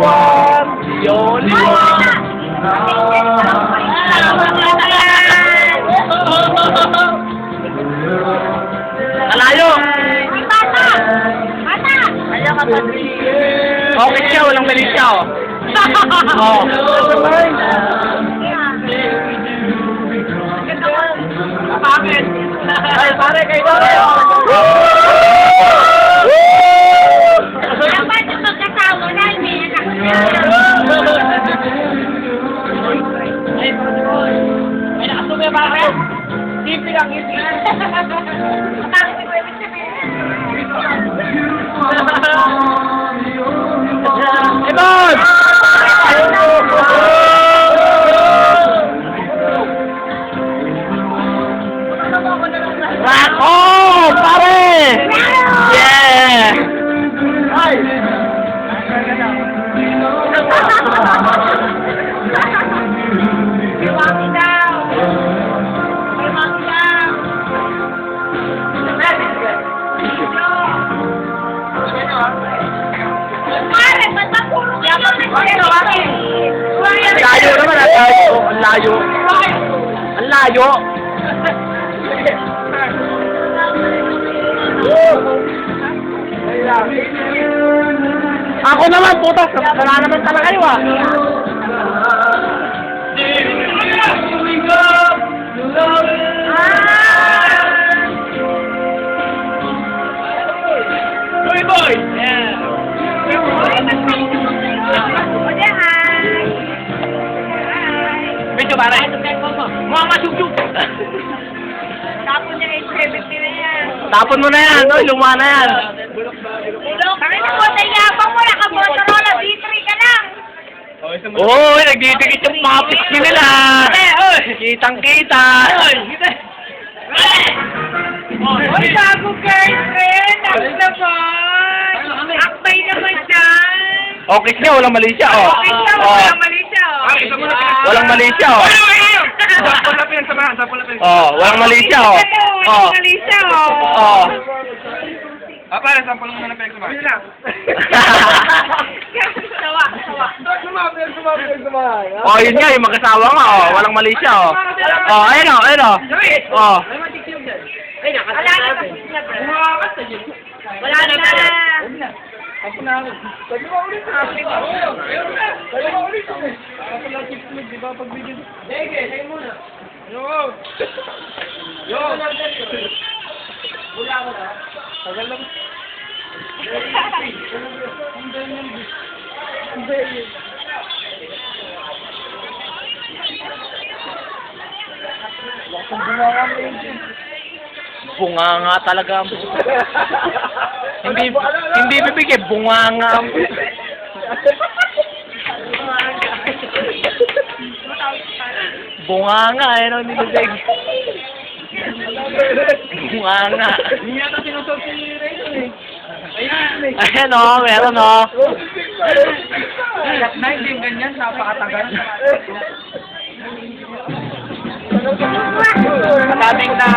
one, the only one. Alayo! Bata! Bata! Kaya ka pa. Okay siya, walang mali siya, oh. Oh. Bakit? Ay, pare, kayo daw. Dapat yung magkasama na, may anak na. May nakasumi ba kayo? Simple lang, easy. Bakit ko ibig Ibon! Rock on, pare! Yeah! Ay! Iwaki daw! Iwaki daw! Pare, ba't ba puro kayo nag-iwaki? Ang layo naman, ang layo. Ang layo. Ang layo. Ako naman, putas. Wala naman talaga kayo, ah. Boy, boy! Yeah. Medyo pare. Mga masugyug. Tapon niya 870 na yan. Tapon mo na yan, no? Luma na yan. Bakit na po, yabang mo, naka-Motorola D3 ka lang. Oo, nagdidikit yung mga piski nila. Kitang-kita. Oy, bago girlfriend! Ako naman! Akbay naman dyan! Okay siya, walang mali siya, oh. Okay siya, Oh. walang mali siya. Walang mali siya, oh. Oh, walang mali siya, oh. Walang mali siya, oh. Oh. Para sampal mo na pinagsumahan. Yun lang. Sawa. Oh, yun nga, yung mag-asawa nga, oh. Walang mali siya, oh. Oh, ayun, oh, ayun, oh. Oh. Wala na kasi siya, bro. Wala na. Ako na ako. Sabi mo ulit. Sabi mo ulit. Ako lang tips mo, di ba? Pag video. Sige, sige muna. Yo! Yo! Wala ko na. Tagal lang. Bunganga talaga. Hindi bibigay, bunganga. Bunganga, ano nilibig. Bunganga. Hindi yata sinusot si Rachel eh. Ayan, oh, meron, oh. Na hindi yung ganyan, napakatagal. Maraming na